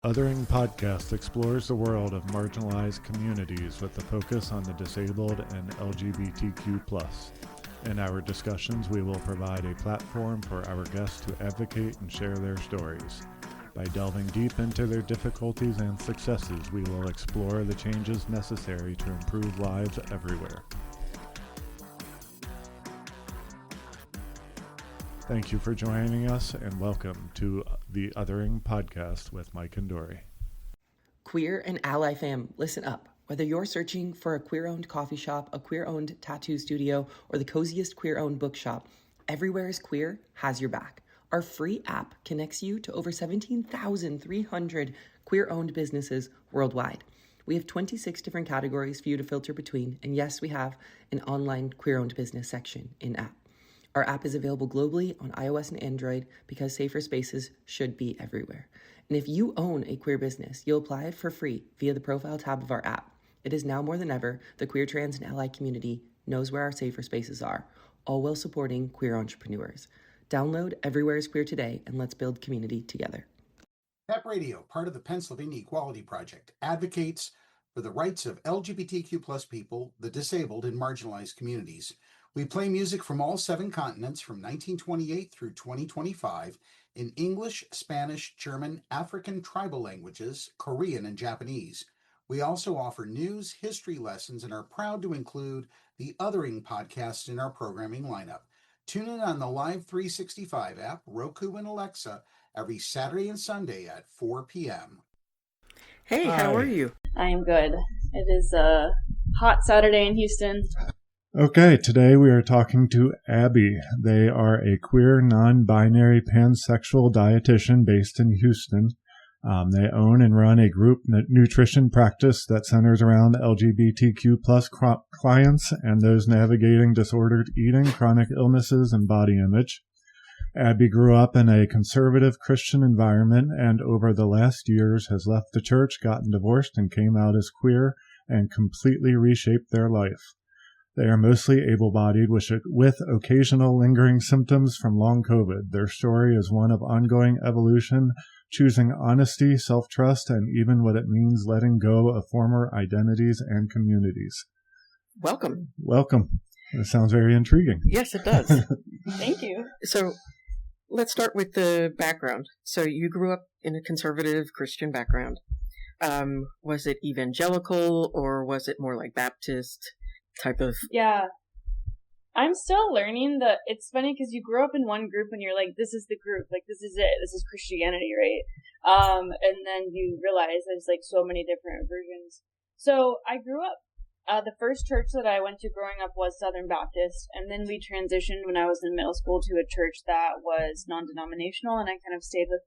Othering Podcast explores the world of marginalized communities with a focus on the disabled and LGBTQ+. In our discussions, we will provide a platform for our guests to advocate and share their stories. By delving deep into their difficulties and successes, we will explore the changes necessary to improve lives everywhere. Thank you for joining us, and welcome to the Othering Podcast with Mike and Dory. Queer and ally fam, listen up. Whether you're searching for a queer-owned coffee shop, a queer-owned tattoo studio, or the coziest queer-owned bookshop, Everywhere is Queer has your back. Our free app connects you to over 17,300 queer-owned businesses worldwide. We have 26 different categories for you to filter between, and yes, we have an online queer-owned business section in-app. Our app is available globally on iOS and Android because safer spaces should be everywhere. And if you own a queer business, you'll apply it for free via the profile tab of our app. It is now more than ever, the queer, trans, and ally community knows where our safer spaces are, all while supporting queer entrepreneurs. Download Everywhere is Queer today, and let's build community together. PEP Radio, part of the Pennsylvania Equality Project, advocates for the rights of LGBTQ+ people, the disabled, and marginalized communities. We play music from all 7 continents from 1928 through 2025 in English, Spanish, German, African tribal languages, Korean, and Japanese. We also offer news, history lessons, and are proud to include the Othering Podcast in our programming lineup. Tune in on the Live 365 app, Roku, and Alexa every Saturday and Sunday at 4 p.m. Hey, Hi. How are you? I am good. It is a hot Saturday in Houston. Okay, today we are talking to Abbie. They are a queer, non-binary, pansexual dietitian based in Houston. They own and run a group nutrition practice that centers around LGBTQ plus clients and those navigating disordered eating, chronic illnesses, and body image. Abbie grew up in a conservative Christian environment and over the last years has left the church, gotten divorced, and came out as queer and completely reshaped their life. They are mostly able-bodied with occasional lingering symptoms from long COVID. Their story is one of ongoing evolution, choosing honesty, self-trust, and even what it means letting go of former identities and communities. Welcome. Welcome. That sounds very intriguing. Yes, it does. Thank you. So let's start with the background. So you grew up in a conservative Christian background. Was it evangelical or was it more like Baptist type of? Yeah. I'm still learning that it's funny because you grow up in one group and you're like, this is the group, like this is it, this is Christianity, right? And then you realize there's like so many different versions. So I grew up, the first church that I went to growing up was Southern Baptist, and then we transitioned when I was in middle school to a church that was non-denominational, and I kind of stayed with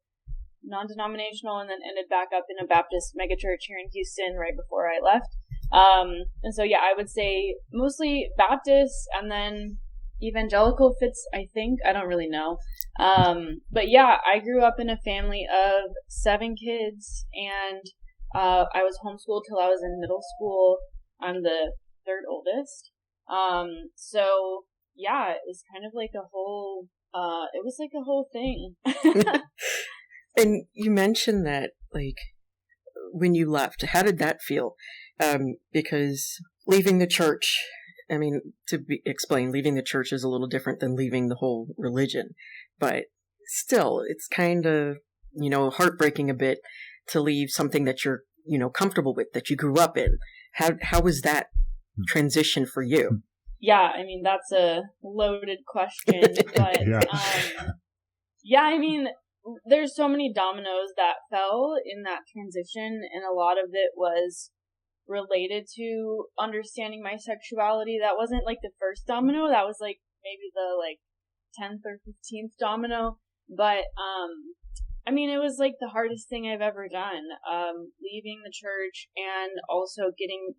non-denominational and then ended back up in a Baptist megachurch here in Houston right before I left. And so, yeah, I would say mostly Baptist and then evangelical fits, I think. I don't really know. But yeah, I grew up in a family of 7 kids and, I was homeschooled till I was in middle school. I'm the 3rd oldest. So yeah, it was kind of like a whole, it was like a whole thing. And you mentioned that, like, when you left, how did that feel? Because leaving the church, I mean, explain, leaving the church is a little different than leaving the whole religion. But still, it's kind of, heartbreaking a bit to leave something that you're, comfortable with, that you grew up in. How was that transition for you? Yeah, I mean, that's a loaded question, but, yeah, I mean, there's so many dominoes that fell in that transition, and a lot of it was related to understanding my sexuality. That wasn't like the first domino, that was like maybe the 10th or 15th domino, but I mean, it was like the hardest thing I've ever done, leaving the church and also getting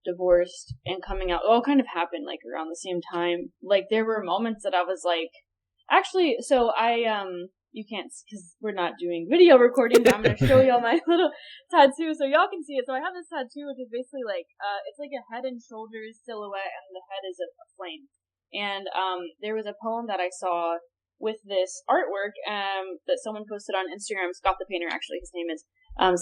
divorced and coming out. It all kind of happened like around the same time. Like there were moments that I was like, actually, so you can't, because we're not doing video recording, but I'm going to show y'all my little tattoo so y'all can see it. So I have this tattoo, which is basically like, it's like a head and shoulders silhouette, and the head is a flame. And there was a poem that I saw with this artwork that someone posted on Instagram. Scott the Painter, actually, his name is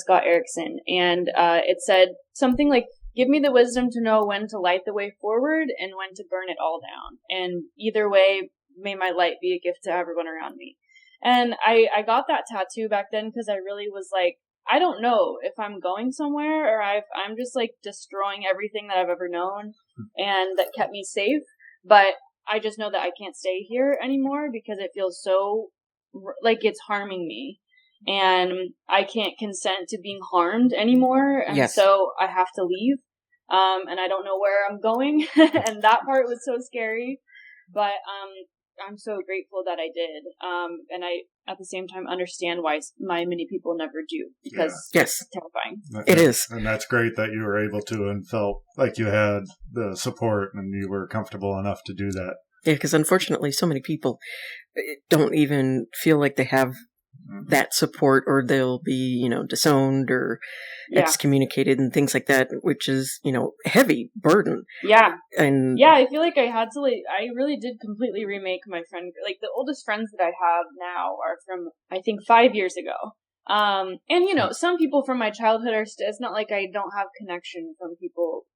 Scott Erickson, and it said something like, "Give me the wisdom to know when to light the way forward and when to burn it all down. And either way, may my light be a gift to everyone around me." And I got that tattoo back then because I really was like, I don't know if I'm going somewhere or I'm just like destroying everything that I've ever known and that kept me safe. But I just know that I can't stay here anymore because it feels so like it's harming me. And I can't consent to being harmed anymore. And so I have to leave. And I don't know where I'm going. And that part was so scary. But I'm so grateful that I did. And I, at the same time, understand why many people never do, because it's terrifying. It is. And that's great that you were able to and felt like you had the support and you were comfortable enough to do that. Yeah, because unfortunately, so many people don't even feel like they have that support, or they'll be, disowned or excommunicated and things like that, which is, heavy burden. Yeah. And I feel like I had to, I really did completely remake my friend. Like, the oldest friends that I have now are from, I think, 5 years ago. And, some people from my childhood are it's not like I don't have connection from people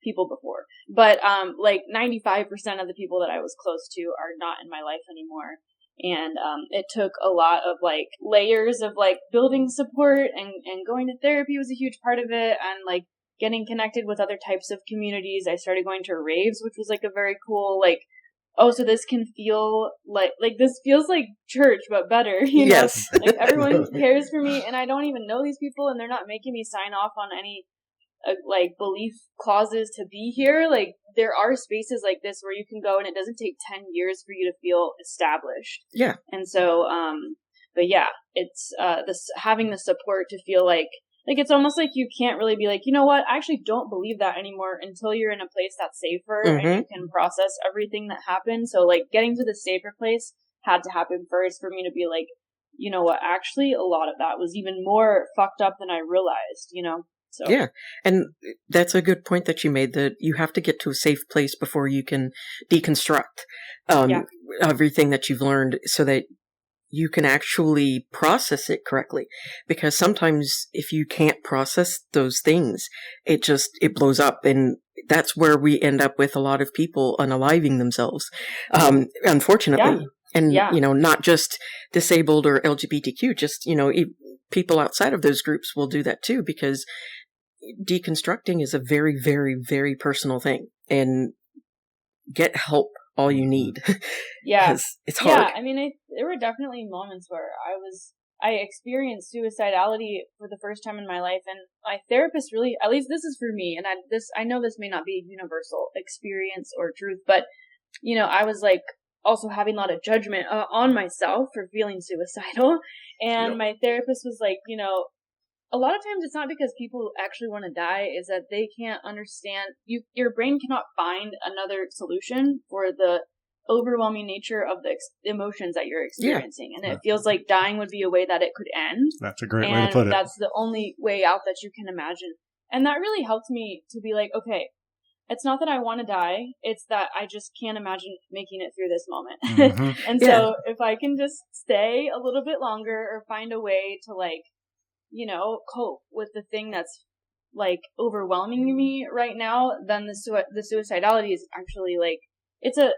before. But, 95% of the people that I was close to are not in my life anymore. And it took a lot of layers of building support, and going to therapy was a huge part of it, and getting connected with other types of communities. I started going to raves, which was a very cool so this can feel this feels like church but better, you know? Yes. Everyone cares for me, and I don't even know these people, and they're not making me sign off on any belief clauses to be here. There are spaces like this where you can go and it doesn't take 10 years for you to feel established. Yeah. And so, but yeah, it's, this, having the support to feel it's almost like you can't really be you know what, I actually don't believe that anymore until you're in a place that's safer and you can process everything that happened. So getting to the safer place had to happen first for me to be you know what, actually a lot of that was even more fucked up than I realized, So. Yeah, and that's a good point that you made, that you have to get to a safe place before you can deconstruct everything that you've learned, so that you can actually process it correctly. Because sometimes if you can't process those things, it blows up, and that's where we end up with a lot of people unaliving themselves, unfortunately. Yeah. And, not just disabled or LGBTQ, just, people outside of those groups will do that too, because deconstructing is a very, very, very personal thing, and get help all you need. Yeah. It's hard. Yeah. I mean, there were definitely moments where I experienced suicidality for the first time in my life, and my therapist really, at least this is for me, and I know this may not be a universal experience or truth, but, I was also having a lot of judgment on myself for feeling suicidal. And my therapist was a lot of times it's not because people actually want to die, is that they can't understand, your brain cannot find another solution for the overwhelming nature of the emotions that you're experiencing. And it feels like dying would be a way that it could end. That's a great way to put it. And that's the only way out that you can imagine. And that really helped me to be okay, it's not that I want to die, it's that I just can't imagine making it through this moment. And so if I can just stay a little bit longer, or find a way to cope with the thing that's overwhelming me right now, then the suicidality is actually it's a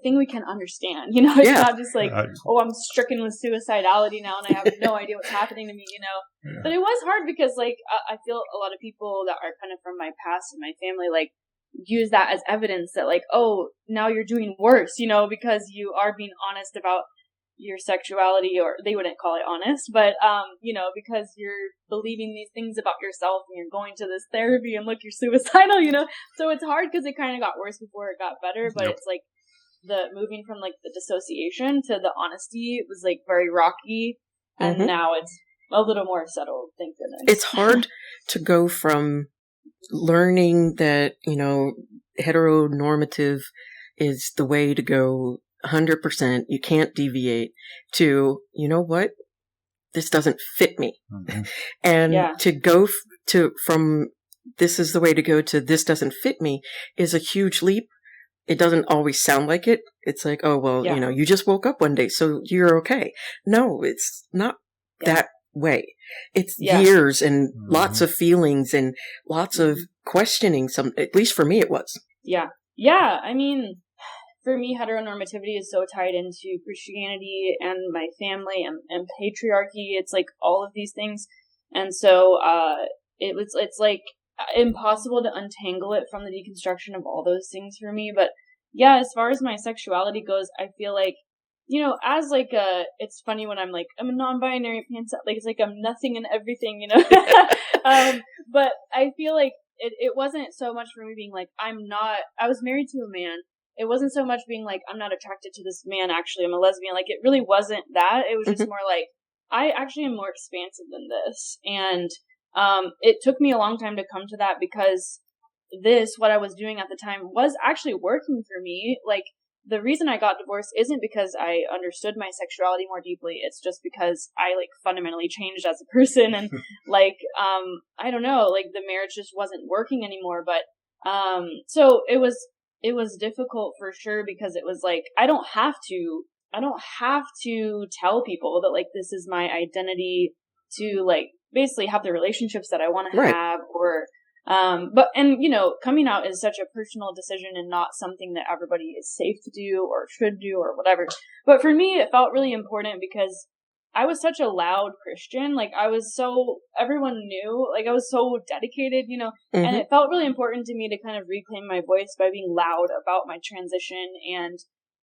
thing we can understand, It's not just I'm stricken with suicidality now and I have no idea what's happening to me, But it was hard because I feel a lot of people that are kind of from my past and my family use that as evidence that oh, now you're doing worse, because you are being honest about your sexuality, or they wouldn't call it honest, but because you're believing these things about yourself and you're going to this therapy, and look, you're suicidal, so it's hard because it kind of got worse before it got better. But it's the moving from the dissociation to the honesty was very rocky, and now it's a little more settled, thank goodness. It's hard to go from learning that heteronormative is the way to go 100%, you can't deviate, to, you know what, this doesn't fit me. And to go from this is the way to go to this doesn't fit me is a huge leap, it doesn't always sound like it. It's like, oh, well, Yeah. you just woke up one day, so you're okay. No, it's not that way. It's years and lots of feelings and lots of questioning. At least for me, it was. Yeah. Yeah. I mean, for me, heteronormativity is so tied into Christianity and my family and patriarchy. It's like all of these things. And so, it's like impossible to untangle it from the deconstruction of all those things for me. But yeah, as far as my sexuality goes, I feel like, as like it's funny when I'm like, I'm a non-binary like, it's like I'm nothing and everything, but I feel like it wasn't so much for me being like, I was married to a man. It wasn't so much being like, I'm not attracted to this man, actually, I'm a lesbian. Like, it really wasn't that. It was just more like, I actually am more expansive than this. And it took me a long time to come to that, because what I was doing at the time was actually working for me. Like, the reason I got divorced isn't because I understood my sexuality more deeply. It's just because I like fundamentally changed as a person, and like, I don't know, like the marriage just wasn't working anymore. But, so it was difficult for sure, because it was like, I don't have to tell people that like, this is my identity to like basically have the relationships that I want to have, or, coming out is such a personal decision and not something that everybody is safe to do or should do or whatever. But for me, it felt really important because I was such a loud Christian. Like, everyone knew, like, I was so dedicated, and it felt really important to me to kind of reclaim my voice by being loud about my transition and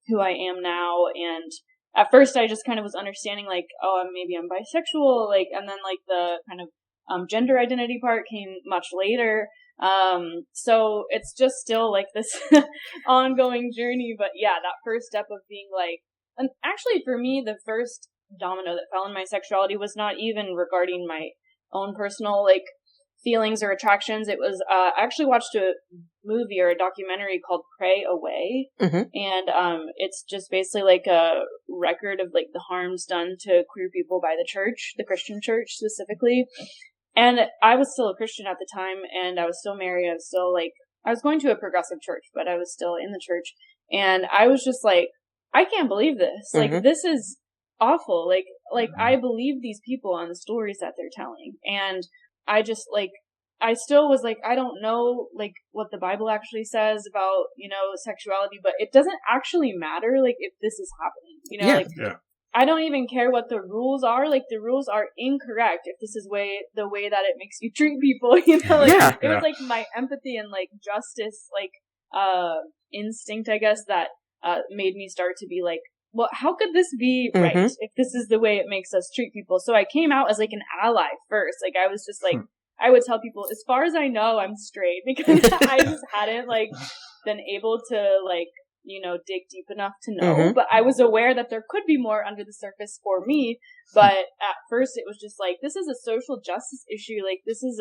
who I am now. And at first I just kind of was understanding like, oh, maybe I'm bisexual, like, and then like the kind of gender identity part came much later. So it's just still like this ongoing journey. But yeah, that first step of being like, and actually for me, the first domino that fell in my sexuality was not even regarding my own personal like feelings or attractions. It was, I actually watched a movie or a documentary called Pray Away. And, it's just basically like a record of like the harms done to queer people by the church, the Christian church specifically. And I was still a Christian at the time, and I was still married. I was going to a progressive church, but I was still in the church. And I was just like, I can't believe this. Like, this is awful. Like I believe these people on the stories that they're telling. And I just like, I still was like, I don't know like what the Bible actually says about, sexuality, but it doesn't actually matter like if this is happening, I don't even care what the rules are. Like, the rules are incorrect if this is the way that it makes you treat people, It was like my empathy and like justice, like, instinct, I guess, that, made me start to be like, well, how could this be right if this is the way it makes us treat people? So I came out as like an ally first. Like, I was just like, I would tell people, as far as I know, I'm straight, because I just hadn't like been able to like, dig deep enough to know. But I was aware that there could be more under the surface for me. But at first it was just like, this is a social justice issue. Like, this is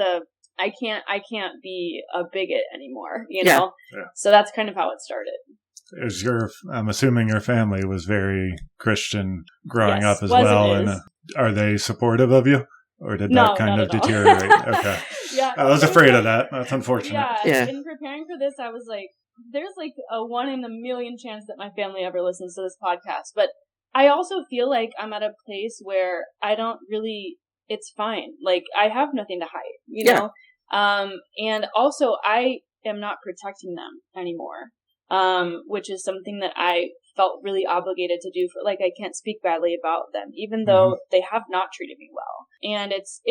I can't be a bigot anymore, know? Yeah. So that's kind of how it started. I'm assuming your family was very Christian growing up as well. And are they supportive of you? Or did that kind of deteriorate? Okay. Yeah. I was afraid of that. That's unfortunate. Yeah. In preparing for this, I was like, there's like a 1 in a million chance that my family ever listens to this podcast. But I also feel like I'm at a place where I don't really, it's fine. Like, I have nothing to hide, you know? And also I am not protecting them anymore. Which is something that I felt really obligated to do. For like, I can't speak badly about them, even though they have not treated me well. And it's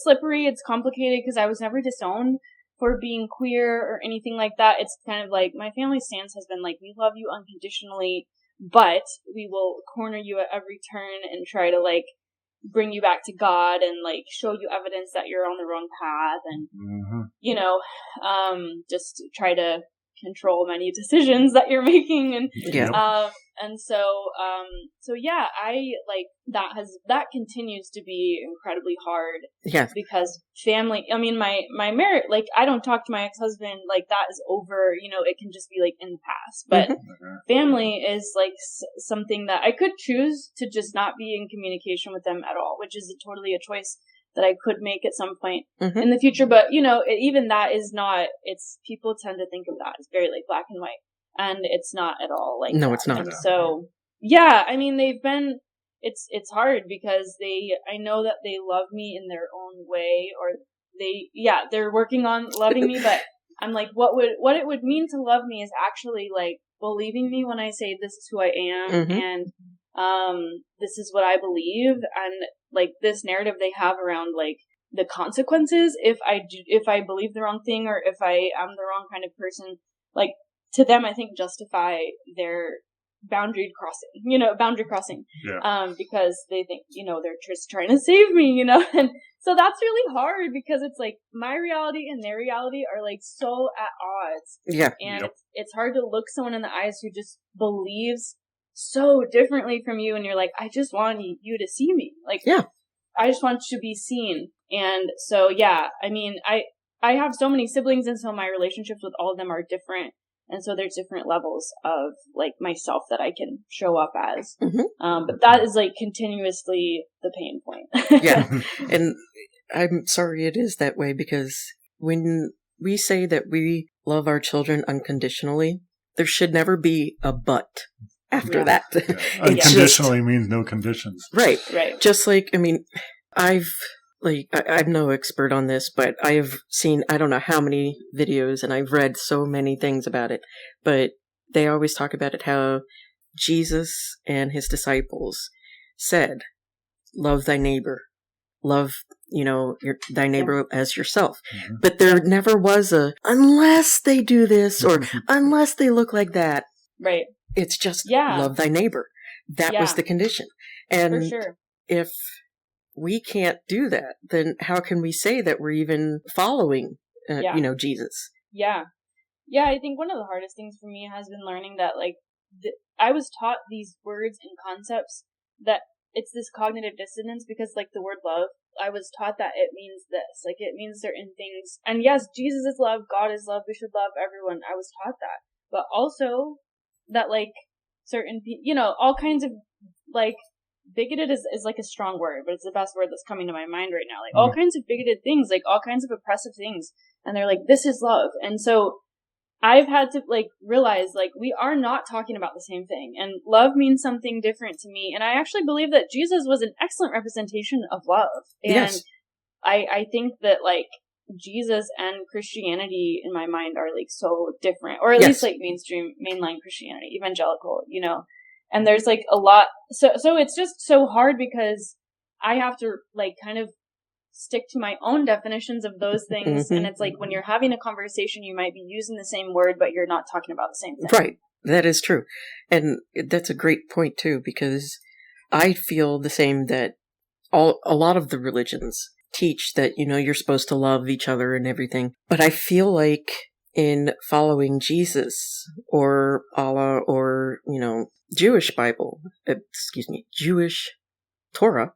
slippery, it's complicated, because I was never disowned for being queer or anything like that. It's kind of like, my family's stance has been like, we love you unconditionally, but we will corner you at every turn and try to like bring you back to God and like show you evidence that you're on the wrong path, and just try to control many decisions that you're making. And so yeah, I like that continues to be incredibly hard. Yeah. Because family, I mean, my marriage, like, I don't talk to my ex-husband, like, that is over, it can just be like in the past. But family is like something that I could choose to just not be in communication with them at all, which is totally a choice that I could make at some point in the future. But, even that is not, people tend to think of that as very like black and white. and it's not at all like no, that. it's not. And so, yeah, I mean, it's hard because I know that they love me in their own way, or they're working on loving me, but I'm like, what it would mean to love me is actually like believing me when I say this is who I am, and this is what I believe, and like this narrative they have around like the consequences if I believe the wrong thing, or if I am the wrong kind of person, like to them I think justify their boundary crossing, because they think, they're just trying to save me, and so that's really hard because it's like my reality and their reality are like so at odds. Yeah. And it's hard to look someone in the eyes who just believes so differently from you, and you're like, I just want you to see me. Like, I just want you to be seen. And so, yeah, I mean, I have so many siblings, and so my relationships with all of them are different. And so there's different levels of like myself that I can show up as. But that is like continuously the pain point. Yeah. And I'm sorry it is that way, because when we say that we love our children unconditionally, there should never be a but after that. Yeah. Unconditionally means no conditions. Right. Right. Just like, I mean, I'm no expert on this, but I have seen, I don't know how many videos, and I've read so many things about it, but they always talk about it, how Jesus and his disciples said, love thy neighbor, love, thy neighbor as yourself. But there never was unless they do this, or unless they look like that. Right. It's just love thy neighbor. That was the condition. And for sure. If we can't do that, then how can we say that we're even following, Jesus? Yeah. Yeah, I think one of the hardest things for me has been learning that, like, I was taught these words and concepts that it's this cognitive dissonance because, like, the word love, I was taught that it means this. Like, it means certain things. And yes, Jesus is love, God is love, we should love everyone. I was taught that. But also that, like, certain people, all kinds of, like, bigoted is like a strong word, but it's the best word that's coming to my mind right now. Like, all kinds of bigoted things, like, all kinds of oppressive things. And they're like, this is love. And so I've had to, like, realize, like, we are not talking about the same thing. And love means something different to me. And I actually believe that Jesus was an excellent representation of love. And yes. I think that, like, Jesus and Christianity, in my mind, are, like, so different. Or at least, like, mainline Christianity, evangelical, And there's, like, a lot. So it's just so hard because I have to, like, kind of stick to my own definitions of those things. And it's like when you're having a conversation, you might be using the same word, but you're not talking about the same thing. Right. That is true. And that's a great point, too, because I feel the same that a lot of the religions teach that, you're supposed to love each other and everything. But I feel like in following Jesus or Allah or, Jewish Bible, Jewish Torah,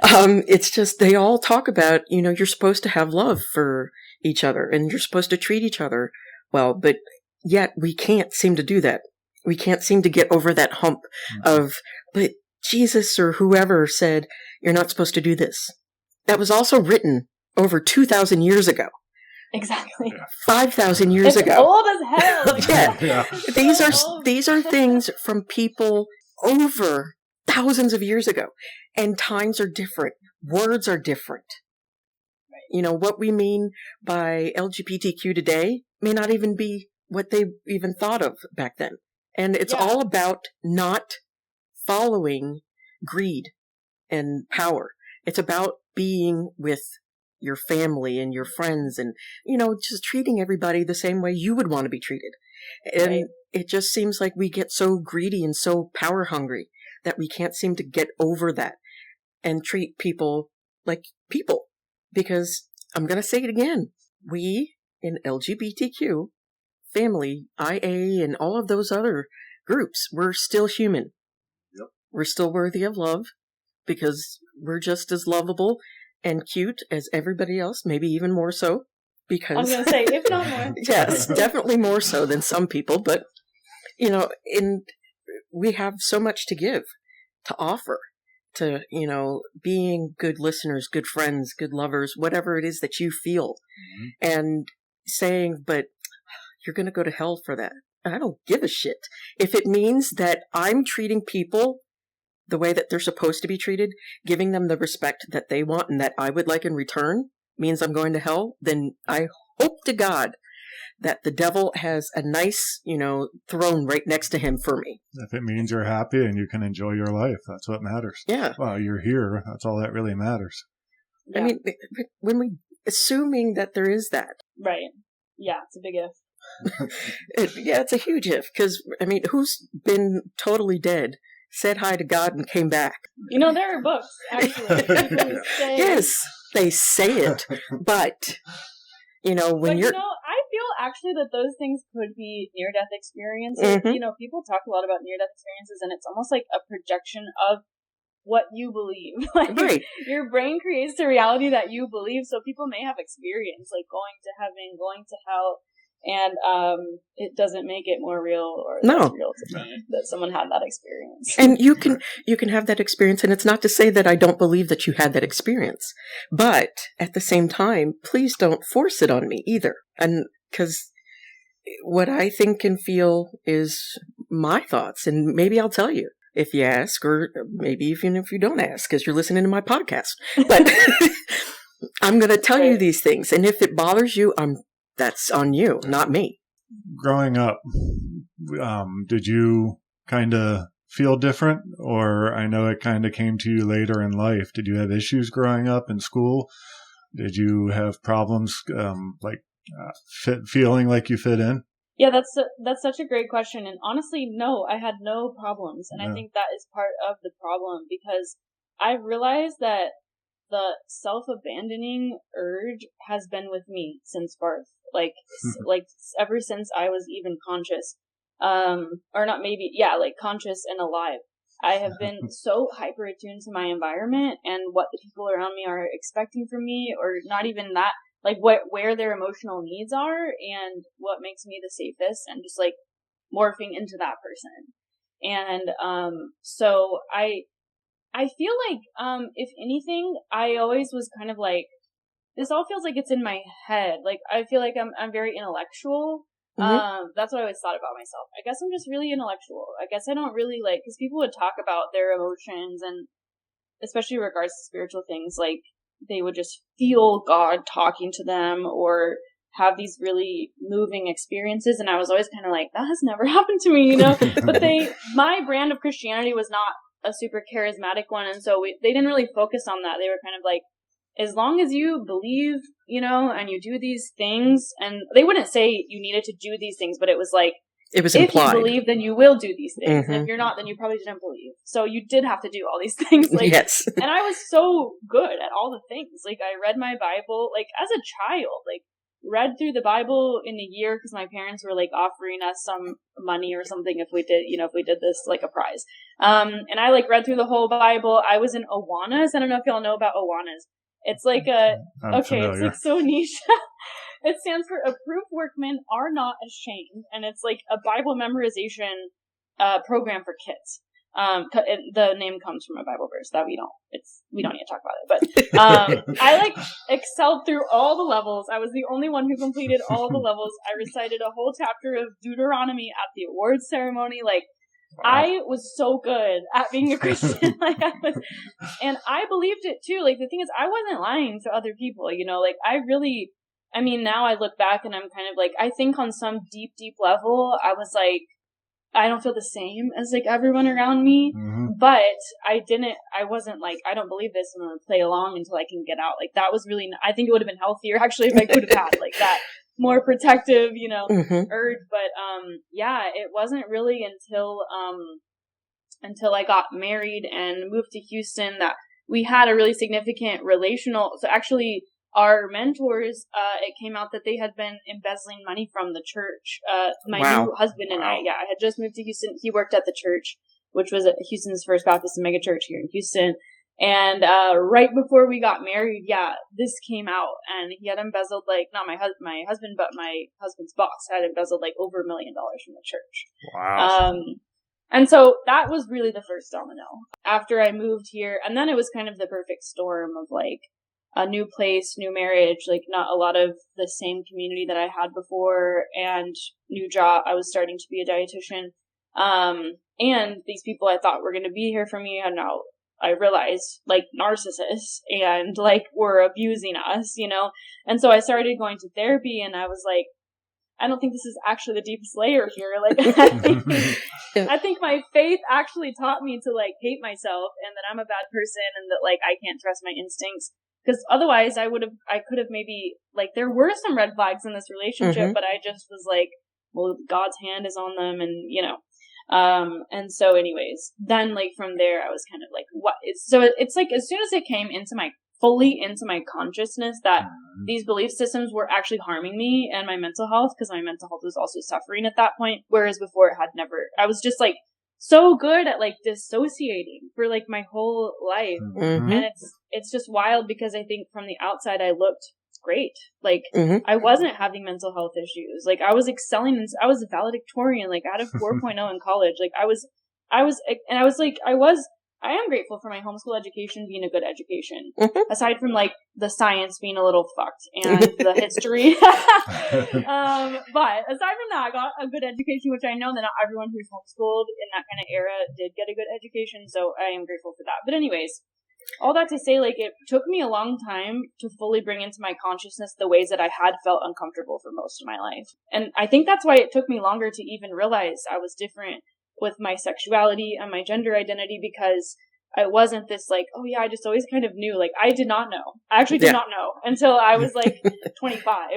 it's just, they all talk about, you're supposed to have love for each other and you're supposed to treat each other well, but yet we can't seem to do that. We can't seem to get over that hump of, but Jesus or whoever said, you're not supposed to do this. That was also written over 2,000 years ago. Exactly. 5,000 years ago. Old as hell. Yeah. These are things from people over thousands of years ago. And times are different. Words are different. Right. What we mean by LGBTQ today may not even be what they even thought of back then. And it's all about not following greed and power. It's about being with your family and your friends and, just treating everybody the same way you would want to be treated. And it just seems like we get so greedy and so power hungry that we can't seem to get over that and treat people like people. Because I'm going to say it again. We in LGBTQ, family, IA, and all of those other groups, we're still human. Yep. We're still worthy of love because we're just as lovable and cute as everybody else, maybe even more so. Because I'm going to say, if not more. Yes, definitely more so than some people. But, we have so much to give, to offer, to, being good listeners, good friends, good lovers, whatever it is that you feel. And saying, but you're going to go to hell for that. I don't give a shit. If it means that I'm treating people the way that they're supposed to be treated, giving them the respect that they want and that I would like in return means I'm going to hell, then I hope to God that the devil has a nice, throne right next to him for me. If it means you're happy and you can enjoy your life, that's what matters. Yeah. Well, you're here. That's all that really matters. Yeah. I mean, when we, assuming that there is that. Right. Yeah, it's a big if. It's a huge if, because, who's been totally dead, said hi to God, and came back? There are books, actually. People say, yes, they say it, but, when you're... I feel actually that those things could be near-death experiences. Mm-hmm. People talk a lot about near-death experiences, and it's almost like a projection of what you believe. Like, your brain creates the reality that you believe, so people may have experience, like going to heaven, going to hell, and it doesn't make it more real or less real to me that someone had that experience. And you can have that experience, and it's not to say that I don't believe that you had that experience, but at the same time, please don't force it on me either. And because what I think and feel is my thoughts, and maybe I'll tell you if you ask, or maybe even if you don't ask, because you're listening to my podcast. But I'm going to tell you these things, and if it bothers you, that's on you, not me. Growing up, did you kind of feel different? Or I know it kind of came to you later in life. Did you have issues growing up in school? Did you have problems feeling like you fit in? Yeah, that's such a great question. And honestly, no, I had no problems. And I think that is part of the problem, because I've realized that the self-abandoning urge has been with me since birth. Like ever since I was even conscious, conscious and alive. I have been so hyper attuned to my environment and what the people around me are expecting from me, or not even that, like where their emotional needs are and what makes me the safest, and just like morphing into that person. And so I feel like if anything, I always was kind of like, this all feels like it's in my head. Like, I feel like I'm very intellectual. Mm-hmm. That's what I always thought about myself. I guess I'm just really intellectual. I guess I don't really because people would talk about their emotions, and especially in regards to spiritual things, like they would just feel God talking to them or have these really moving experiences. And I was always kind of like, that has never happened to me, But my brand of Christianity was not a super charismatic one. And so they didn't really focus on that. They were kind of like, as long as you believe, and you do these things, and they wouldn't say you needed to do these things, but it was like, it was if implied. you believe, then you will do these things. Mm-hmm. And if you're not, then you probably didn't believe. So you did have to do all these things. Yes. And I was so good at all the things. Like, I read my Bible, as a child, read through the Bible in a year, because my parents were offering us some money or something if we did this, a prize. And I read through the whole Bible. I was in Awanas. I don't know if y'all know about Awanas. It's it's so niche. It stands for Approved Workmen Are Not Ashamed, and it's a Bible memorization program for kids. The name comes from a Bible verse that we don't need to talk about it, but I excelled through all the levels. I was the only one who completed all the levels. I recited a whole chapter of Deuteronomy at the awards ceremony. Wow. I was so good at being a Christian. And I believed it too. The thing is, I wasn't lying to other people, now I look back and I'm kind of I think on some deep, deep level, I was I don't feel the same as everyone around me, mm-hmm. But I wasn't I don't believe this, and I'm going to play along until I can get out. That was really, I think it would have been healthier actually if I could have had that more protective, mm-hmm. urge. But, it wasn't really until I got married and moved to Houston that we had a really significant relational. So actually our mentors, it came out that they had been embezzling money from the church. My new husband and I had just moved to Houston. He worked at the church, which was Houston's First Baptist mega church here in Houston. And right before we got married, this came out, and he had embezzled not my husband, but my husband's boss had embezzled over $1 million from the church. Wow. And so that was really the first domino after I moved here. And then it was kind of the perfect storm of a new place, new marriage, like not a lot of the same community that I had before, and new job. I was starting to be a dietitian. And these people I thought were going to be here for me, and now I realized, like, narcissists and, like, were abusing us, you know? And so I started going to therapy, and I was like, I don't think this is actually the deepest layer here. Like, I think my faith actually taught me to, like, hate myself and that I'm a bad person and that, like, I can't trust my instincts. Because otherwise I could have maybe, like, there were some red flags in this relationship, but I just was like, well, God's hand is on them, and, you know. And so anyways, then, like, from there I was kind of like, what is, so it's like, as soon as it came fully into my consciousness that these belief systems were actually harming me and my mental health, because my mental health was also suffering at that point, whereas before it had never, I was just, like, so good at, like, dissociating for, like, my whole life. And it's just wild, because I think from the outside I looked great. Like, I wasn't having mental health issues. Like, I was excelling, I was a valedictorian, like, out of 4.0 in college. Like, I am grateful for my homeschool education being a good education. Aside from, like, the science being a little fucked and the history. But aside from that, I got a good education, which I know that not everyone who's homeschooled in that kind of era did get a good education. So I am grateful for that. But anyways, all that to say, like, it took me a long time to fully bring into my consciousness the ways that I had felt uncomfortable for most of my life. And I think that's why it took me longer to even realize I was different with my sexuality and my gender identity, because I wasn't this, like, oh yeah, I just always kind of knew. Like, I did not know. I actually did not know until I was, like, 25,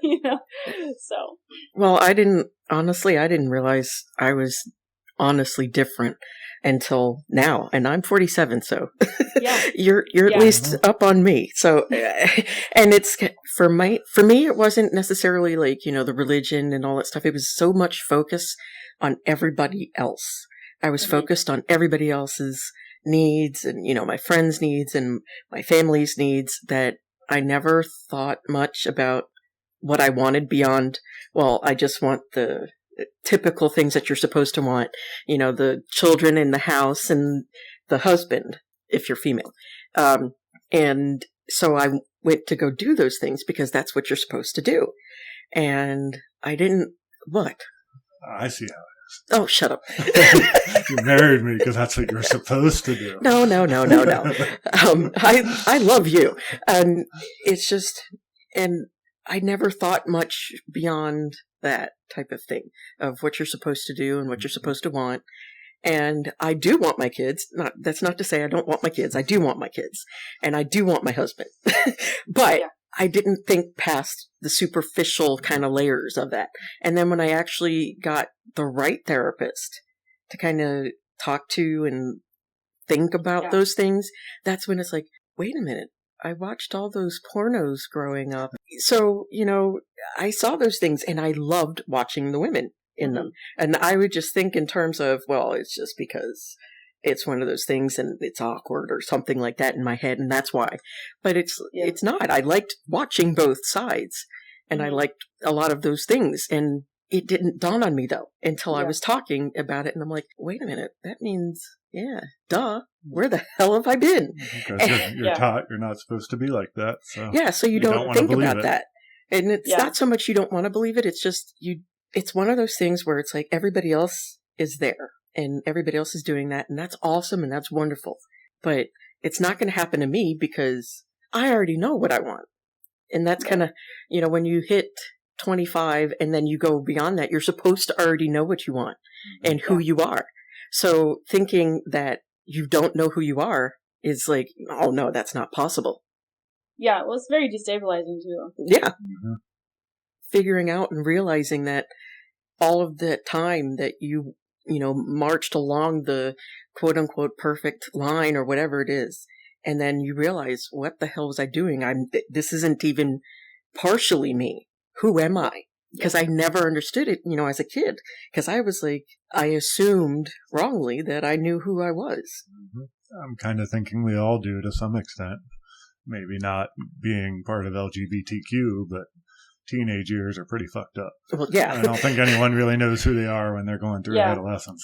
you know? So. Well, I didn't realize I was honestly different until now, and I'm 47, so you're at least up on me. So, and it's for me, it wasn't necessarily, like, you know, the religion and all that stuff. It was so much focus on everybody else. I was focused on everybody else's needs and, you know, my friends' needs and my family's needs, that I never thought much about what I wanted beyond, well, I just want the typical things that you're supposed to want, you know, the children in the house and the husband, if you're female. And so I went to go do those things because that's what you're supposed to do. And I didn't, what? I see how it is. Oh, shut up. You married me because that's what you're supposed to do. No. I love you. And it's just, and I never thought much beyond that type of thing of what you're supposed to do and what you're supposed to want. And I do want my kids. That's not to say I don't want my kids. I do want my kids. And I do want my husband. But I didn't think past the superficial kind of layers of that. And then when I actually got the right therapist to kind of talk to and think about those things, that's when it's like, wait a minute. I watched all those pornos growing up. So, you know, I saw those things and I loved watching the women in them. And I would just think in terms of, well, it's just because it's one of those things and it's awkward or something like that in my head. And that's why. But it's not. I liked watching both sides and I liked a lot of those things. And it didn't dawn on me, though, until I was talking about it. And I'm like, wait a minute. That means, duh. Where the hell have I been? Because you're taught you're not supposed to be like that. So so you don't think about that. And it's not so much you don't want to believe it. It's just it's one of those things where it's like everybody else is there and everybody else is doing that. And that's awesome and that's wonderful. But it's not going to happen to me because I already know what I want. And that's kind of, you know, when you hit 25 and then you go beyond that, you're supposed to already know what you want and who you are. So thinking that you don't know who you are is like, oh no, that's not possible. Yeah, well, it's very destabilizing too. Yeah. Figuring out and realizing that all of the time that you know, marched along the quote unquote perfect line or whatever it is. And then you realize, what the hell was I doing? This isn't even partially me. Who am I? Because I never understood it, you know, as a kid. Because I was like, I assumed wrongly that I knew who I was. I'm kind of thinking we all do to some extent. Maybe not being part of LGBTQ, but teenage years are pretty fucked up. Well, yeah. I don't think anyone really knows who they are when they're going through adolescence.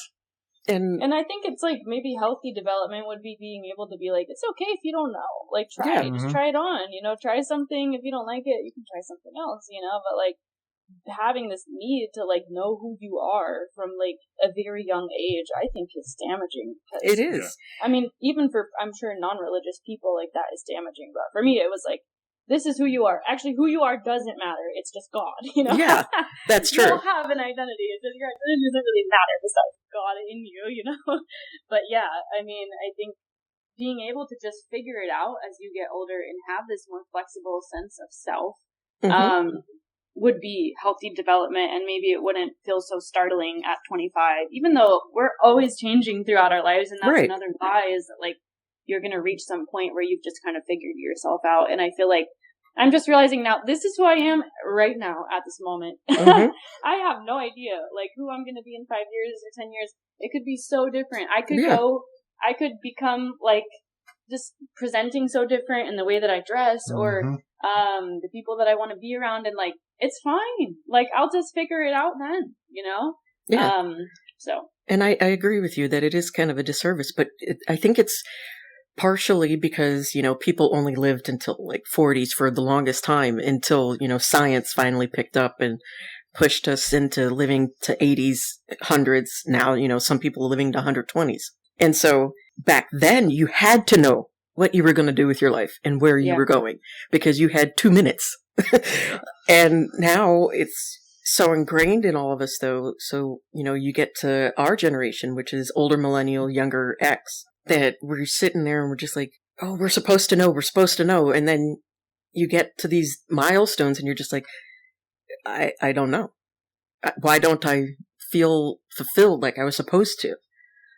And I think it's like maybe healthy development would be being able to be like, it's okay if you don't know. Like, try it. Just try it on. Try something. If you don't like it, you can try something else, But like having this need to like know who you are from like a very young age, I think is damaging. It is. I mean, even for, I'm sure, non-religious people, like that is damaging. But for me, it was like, this is who you are. Actually, who you are doesn't matter. It's just God, Yeah, that's true. You don't have an identity. It's just your identity doesn't really matter besides God in you, But yeah, I mean, I think being able to just figure it out as you get older and have this more flexible sense of self, would be healthy development, and maybe it wouldn't feel so startling at 25, even though we're always changing throughout our lives, and that's another lie, is that like you're going to reach some point where you've just kind of figured yourself out. And I feel like I'm just realizing now, this is who I am right now at this moment. I have no idea like who I'm going to be in 5 years or 10 years. It could be so different. I could become like just presenting so different in the way that I dress, or the people that I want to be around, and like, it's fine. Like, I'll just figure it out then, Yeah. So. And I agree with you that it is kind of a disservice, but I think it's partially because, people only lived until like 40s for the longest time, until, science finally picked up and pushed us into living to 80s, 100s. Now, some people are living to 120s. And so back then you had to know what you were going to do with your life and where you were going, because you had 2 minutes. And now it's so ingrained in all of us, though. So, you get to our generation, which is older millennial, younger X, that we're sitting there and we're just like, oh, we're supposed to know. And then you get to these milestones and you're just like, I don't know. Why don't I feel fulfilled like I was supposed to?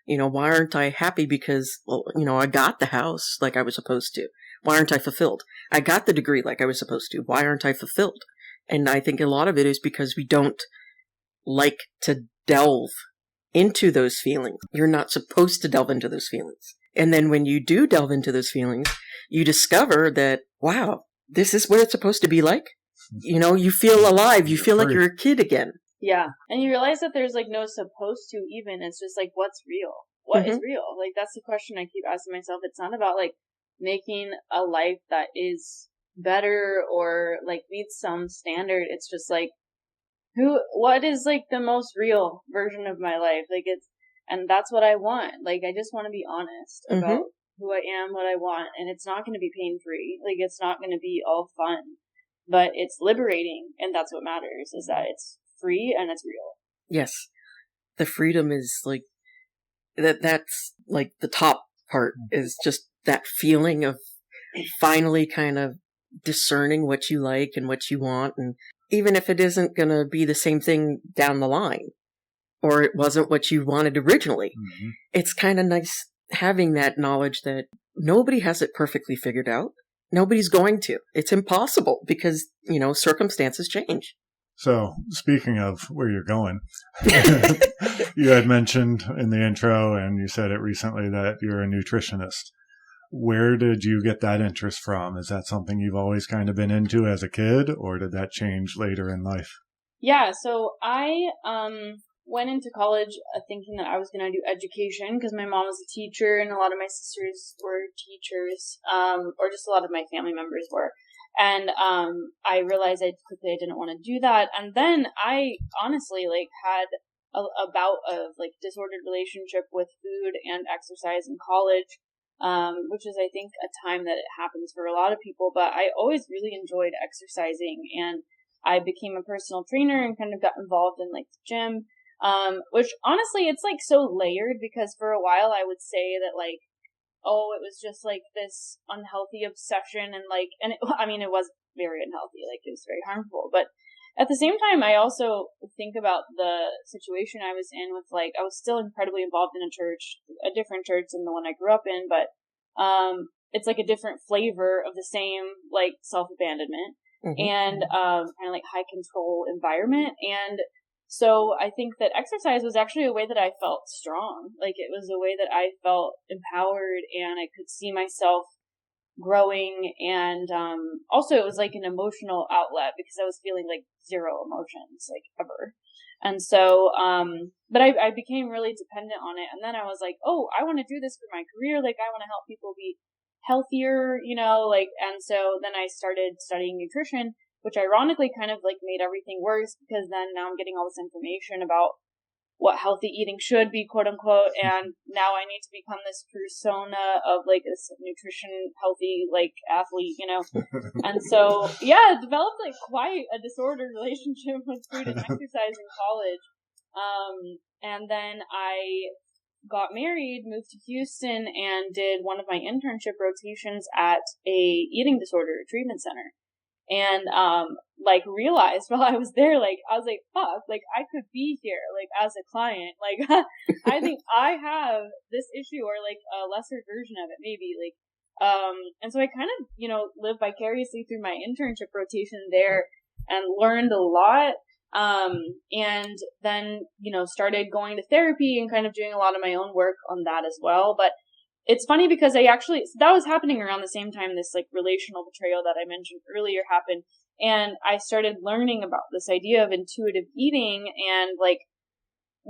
Why aren't I happy? Because, I got the house like I was supposed to. Why aren't I fulfilled? I got the degree like I was supposed to. Why aren't I fulfilled? And I think a lot of it is because we don't like to delve into those feelings. You're not supposed to delve into those feelings. And then when you do delve into those feelings, you discover that, wow, this is what it's supposed to be like. You feel alive. You feel like you're a kid again. Yeah. And you realize that there's like no supposed to even. It's just like, what's real? What is real? Like, that's the question I keep asking myself. It's not about like making a life that is better or like meets some standard. It's just like, what is like the most real version of my life? Like, and that's what I want. Like, I just want to be honest about who I am, what I want. And it's not going to be pain free. Like, it's not going to be all fun, but it's liberating. And that's what matters, is that it's free and it's real. Yes. The freedom is like, that's like the top part, is just that feeling of finally kind of discerning what you like and what you want. And even if it isn't going to be the same thing down the line, or it wasn't what you wanted originally, it's kind of nice having that knowledge that nobody has it perfectly figured out. Nobody's going to. It's impossible because, circumstances change. So, speaking of where you're going, you had mentioned in the intro, and you said it recently, that you're a nutritionist. Where did you get that interest from? Is that something you've always kind of been into as a kid, or did that change later in life? Yeah, so I went into college thinking that I was going to do education because my mom was a teacher and a lot of my sisters were teachers, or just a lot of my family members were. And I realized I didn't want to do that. And then I honestly had a bout of disordered relationship with food and exercise in college, which is, I think, a time that it happens for a lot of people. But I always really enjoyed exercising, and I became a personal trainer and kind of got involved in the gym, which honestly, it's so layered, because for a while I would say that it was just this unhealthy obsession, and it was very unhealthy, it was very harmful. But at the same time, I also think about the situation I was in with I was still incredibly involved in a church, a different church than the one I grew up in, but it's a different flavor of the same self-abandonment and kind of high control environment. And so I think that exercise was actually a way that I felt strong. It was a way that I felt empowered, and I could see myself growing. And also it was like an emotional outlet because I was feeling like zero emotions, like ever. And so, but I became really dependent on it. And then I was like, oh, I want to do this for my career. Like, I want to help people be healthier, like, and so then I started studying nutrition, which ironically kind of like made everything worse because then now I'm getting all this information about what healthy eating should be, quote unquote. And now I need to become this persona of like this nutrition, healthy, like athlete, And so, yeah, it developed like quite a disordered relationship with food and exercise in college. And then I got married, moved to Houston, and did one of my internship rotations at a eating disorder treatment center. And, like realized while I was there, like, I was like, fuck, like I could be here, like as a client, like, I think I have this issue or like a lesser version of it, maybe like, and so I kind of, lived vicariously through my internship rotation there and learned a lot. And then, started going to therapy and kind of doing a lot of my own work on that as well. But it's funny because that was happening around the same time this like relational betrayal that I mentioned earlier happened. And I started learning about this idea of intuitive eating. And like,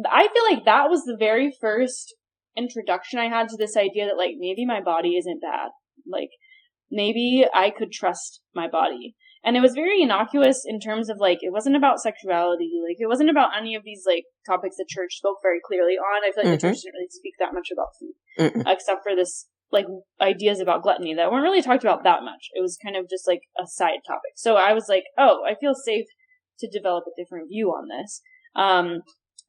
I feel like that was the very first introduction I had to this idea that like, maybe my body isn't bad. Like, maybe I could trust my body. And it was very innocuous in terms of like, it wasn't about sexuality. Like, it wasn't about any of these like topics the church spoke very clearly on. I feel like the church didn't really speak that much about food, except for this like ideas about gluttony that weren't really talked about that much. It was kind of just like a side topic. So I was like, oh, I feel safe to develop a different view on this.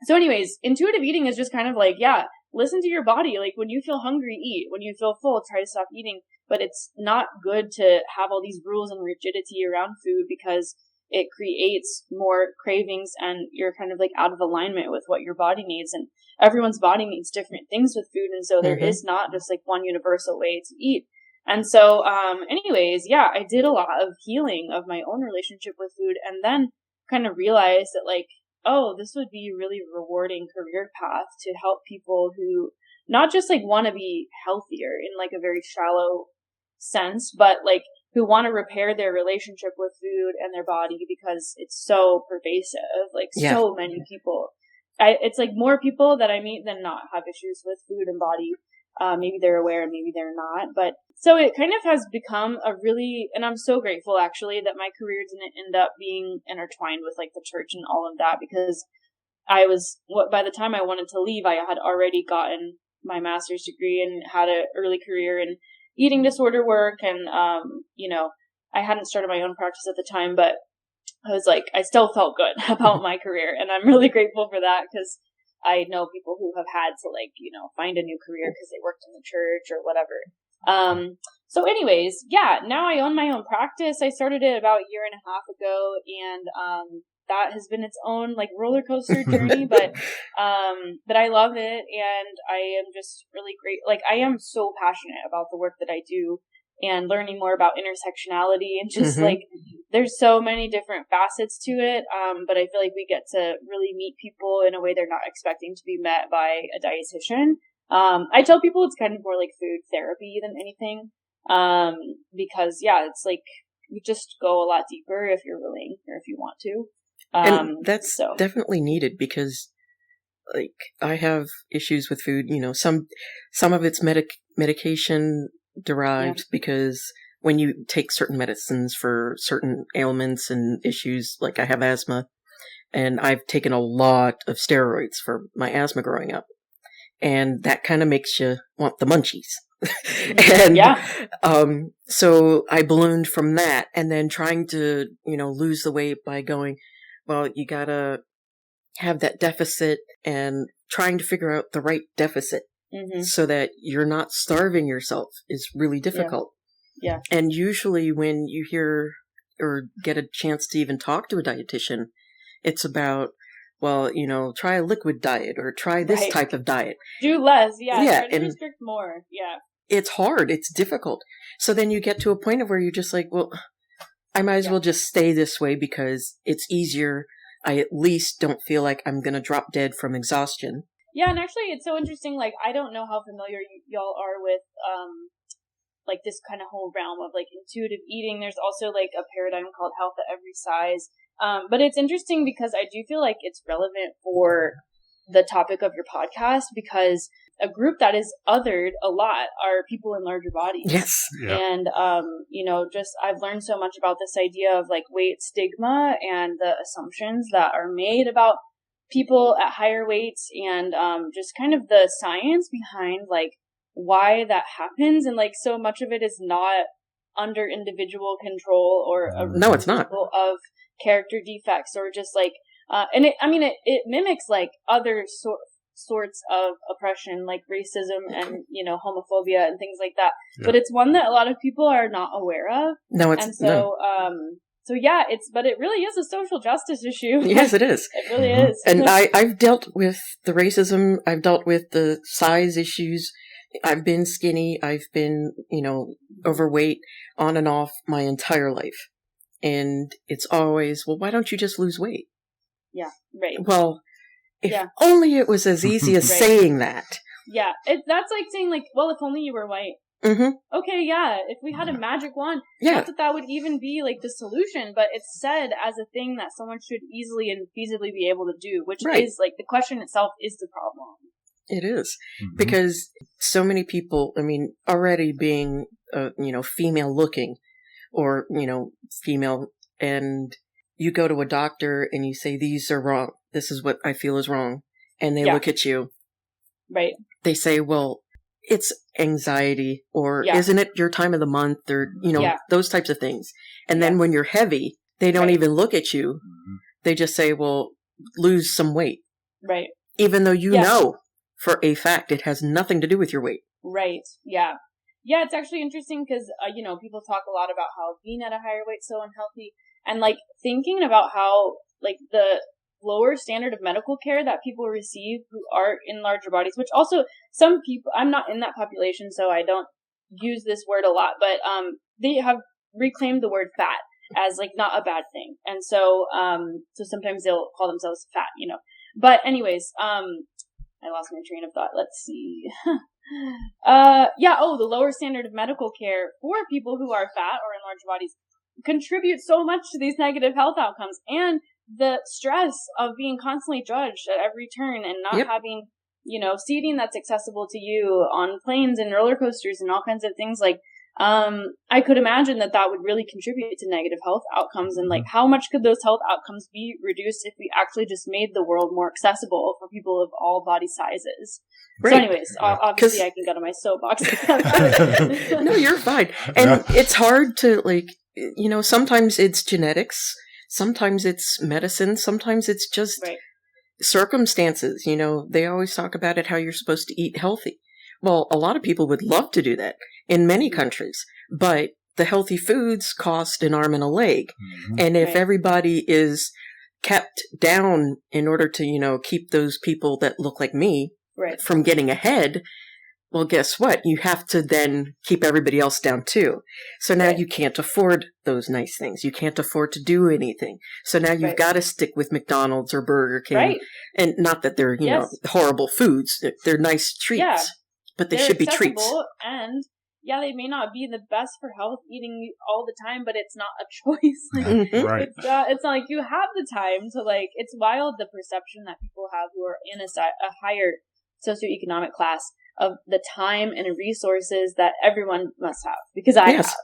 So anyways, intuitive eating is just kind of like, yeah, listen to your body. Like when you feel hungry, eat. When you feel full, try to stop eating. But it's not good to have all these rules and rigidity around food because it creates more cravings and you're kind of like out of alignment with what your body needs. And everyone's body needs different things with food. And so there is not just like one universal way to eat. And so, anyways, yeah, I did a lot of healing of my own relationship with food and then kind of realized that like, oh, this would be a really rewarding career path to help people who not just like want to be healthier in like a very shallow sense, but like who want to repair their relationship with food and their body because it's so pervasive. Like so many people, it's like more people that I meet than not have issues with food and body. Maybe they're aware, maybe they're not, but so it kind of has become a really, and I'm so grateful actually that my career didn't end up being intertwined with like the church and all of that because by the time I wanted to leave, I had already gotten my master's degree and had an early career in eating disorder work. And, I hadn't started my own practice at the time, but I was like, I still felt good about my career. And I'm really grateful for that because I know people who have had to like, find a new career because they worked in the church or whatever. So anyways, yeah, now I own my own practice. I started it about a year and a half ago and, that has been its own like roller coaster journey, but I love it and I am just really great. Like I am so passionate about the work that I do and learning more about intersectionality and just like there's so many different facets to it. But I feel like we get to really meet people in a way they're not expecting to be met by a dietitian. I tell people it's kind of more like food therapy than anything. Because yeah, it's like you just go a lot deeper if you're willing or if you want to. And that's definitely needed because, like, I have issues with food. Some of it's medication derived because when you take certain medicines for certain ailments and issues, like I have asthma, and I've taken a lot of steroids for my asthma growing up, and that kind of makes you want the munchies. And so I ballooned from that, and then trying to lose the weight by going, well, you gotta have that deficit and trying to figure out the right deficit so that you're not starving yourself is really difficult. Yeah. And usually when you hear or get a chance to even talk to a dietitian, it's about, well, try a liquid diet or try this type of diet. Do less. Yeah. Try to restrict more. Yeah. It's hard. It's difficult. So then you get to a point of where you're just like, well, I might as well just stay this way because it's easier. I at least don't feel like I'm going to drop dead from exhaustion. Yeah, and actually it's so interesting. Like, I don't know how familiar y'all are with like this kind of whole realm of like intuitive eating. There's also like a paradigm called health at every size. But it's interesting because I do feel like it's relevant for the topic of your podcast, because a group that is othered a lot are people in larger bodies. Yes. Yeah. And, just I've learned so much about this idea of like weight stigma and the assumptions that are made about people at higher weights, and just kind of the science behind like why that happens. And like so much of it is not under individual control or No, it's not. Of character defects, or just like it mimics like other sorts of oppression, like racism and homophobia and things like that. Yeah. But it's one that a lot of people are not aware of. No, it's and so but it really is a social justice issue. Yes, it is. It really is. And I've dealt with the racism. I've dealt with the size issues. I've been skinny. I've been, overweight on and off my entire life. And it's always, well, why don't you just lose weight? Yeah, right. Well, if only it was as easy as saying that. Yeah, that's like saying like, well, if only you were white. Mm-hmm. Okay, yeah, if we had a magic wand, not that would even be like the solution, but it's said as a thing that someone should easily and feasibly be able to do, which is like the question itself is the problem. It is. Mm-hmm. Because so many people, already being, female looking or, female, and you go to a doctor and you say, these are wrong. This is what I feel is wrong. And they look at you. Right. They say, well, it's anxiety, or isn't it your time of the month, or, those types of things. And then when you're heavy, they don't even look at you. Mm-hmm. They just say, well, lose some weight. Right. Even though you know for a fact it has nothing to do with your weight. Right. Yeah. Yeah, it's actually interesting because, people talk a lot about how being at a higher weight is so unhealthy. And, like, thinking about how, like, the lower standard of medical care that people receive who are in larger bodies, which also some people, I'm not in that population, so I don't use this word a lot, but they have reclaimed the word fat as, like, not a bad thing. And so sometimes they'll call themselves fat, But anyways, I lost my train of thought. Let's see. The lower standard of medical care for people who are fat or in large bodies contributes so much to these negative health outcomes, and the stress of being constantly judged at every turn and not having, seating that's accessible to you on planes and roller coasters and all kinds of things. Like, I could imagine that would really contribute to negative health outcomes. And like, how much could those health outcomes be reduced if we actually just made the world more accessible for people of all body sizes? Right. So anyways, obviously I can go to my soapbox. No, you're fine. And it's hard to sometimes it's genetics, sometimes it's medicine, sometimes it's just circumstances. They always talk about it, how you're supposed to eat healthy. Well, a lot of people would love to do that in many countries, but the healthy foods cost an arm and a leg. Mm-hmm. And if everybody is kept down in order to, keep those people that look like me from getting ahead, well, guess what? You have to then keep everybody else down too. So now you can't afford those nice things. You can't afford to do anything. So now you've got to stick with McDonald's or Burger King. Right. And not that they're, horrible foods. They're nice treats. Yeah. But they're should be treats. And they may not be the best for health eating all the time, but it's not a choice. Like, it's not like you have the time to it's wild the perception that people have who are in a higher socioeconomic class of the time and resources that everyone must have. Because I have,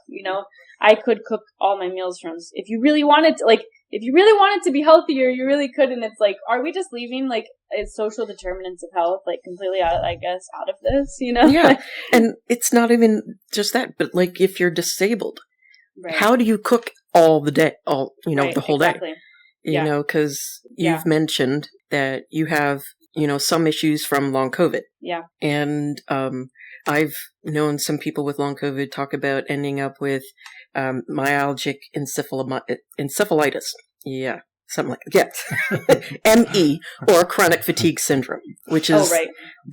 I could cook all my meals from, if you really wanted to be healthier, you really could. And it's like, are we just leaving social determinants of health completely out of this, Yeah. And it's not even just that, but if you're disabled, how do you cook all the day, the whole day? Because you've mentioned that you have, some issues from long COVID. Yeah. And I've known some people with long COVID talk about ending up with myalgic encephalitis. Yeah. Something like ME, or chronic fatigue syndrome, which is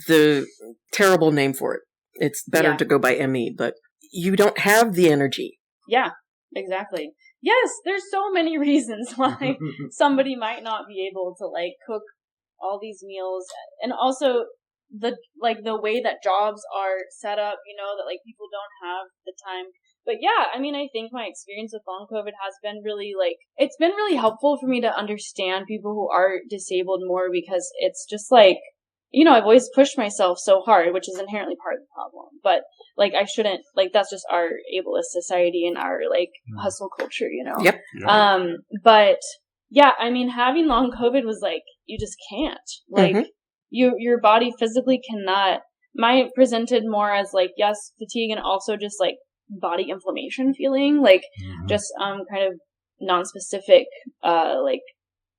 the terrible name for it. It's better to go by ME, but you don't have the energy. Yeah, exactly. Yes, there's so many reasons why somebody might not be able to cook all these meals. And also, the way that jobs are set up, that like people don't have the time. But yeah, I mean, I think my experience with long COVID has been really it's been really helpful for me to understand people who are disabled more, because it's just like, I've always pushed myself so hard, which is inherently part of the problem. But I shouldn't, that's just our ableist society and our hustle culture, Yep. But yeah, I mean, having long COVID was you just can't, your body physically cannot. Mine presented more as yes, fatigue, and also just body inflammation feeling, just kind of non-specific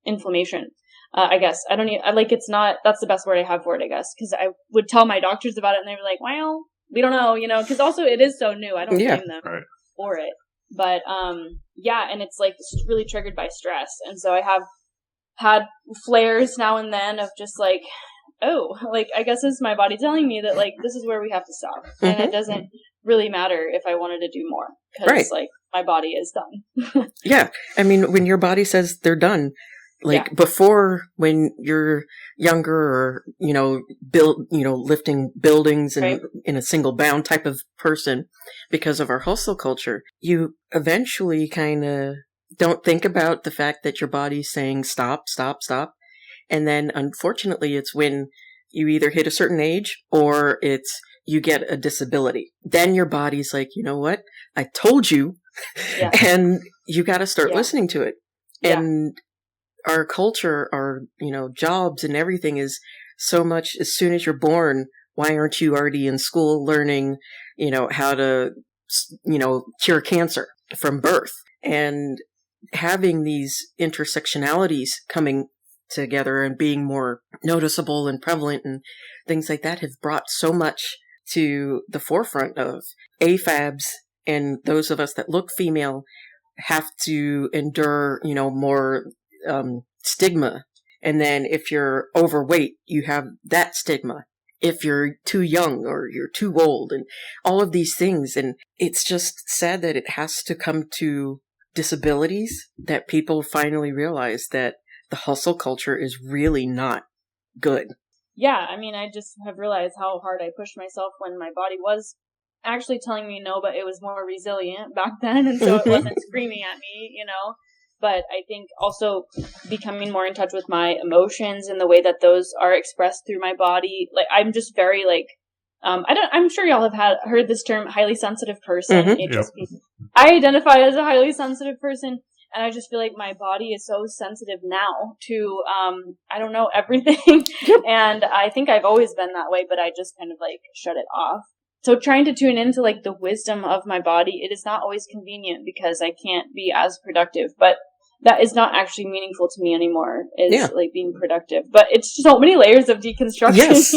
inflammation. I guess I don't even it's not, that's the best word I have for it, I guess, because I would tell my doctors about it and they were like, well, we don't know, because also it is so new. I don't blame them for it, but yeah, and it's it's really triggered by stress, and so I have had flares now and then of just I guess it's my body telling me that this is where we have to stop, and it doesn't really matter if I wanted to do more, because my body is done. Yeah, I mean, when your body says they're done, before, when you're younger, or lifting buildings and in a single bound type of person, because of our hustle culture, you eventually kind of don't think about the fact that your body's saying stop, stop, stop. And then, unfortunately, it's when you either hit a certain age or it's you get a disability. Then your body's like, you know what? I told you. Yeah. And you got to start listening to it. Yeah. And our culture, our, jobs and everything is so much, as soon as you're born, why aren't you already in school learning, how to, cure cancer from birth? And having these intersectionalities coming together and being more noticeable and prevalent and things like that have brought so much to the forefront of AFABs, and those of us that look female have to endure, more stigma. And then if you're overweight, you have that stigma. If you're too young or you're too old, and all of these things. And it's just sad that it has to come to disabilities that people finally realize that the hustle culture is really not good. Yeah, I mean, I just have realized how hard I pushed myself when my body was actually telling me no, but it was more resilient back then, and so it wasn't screaming at me, But I think also becoming more in touch with my emotions and the way that those are expressed through my body. I'm just very I'm sure y'all have heard this term, highly sensitive person. I identify as a highly sensitive person, and I just feel like my body is so sensitive now to, I don't know, everything. And I think I've always been that way, but I just kind of shut it off. So trying to tune into the wisdom of my body, it is not always convenient because I can't be as productive, but that is not actually meaningful to me anymore, is being productive. But it's so many layers of deconstruction. Yes.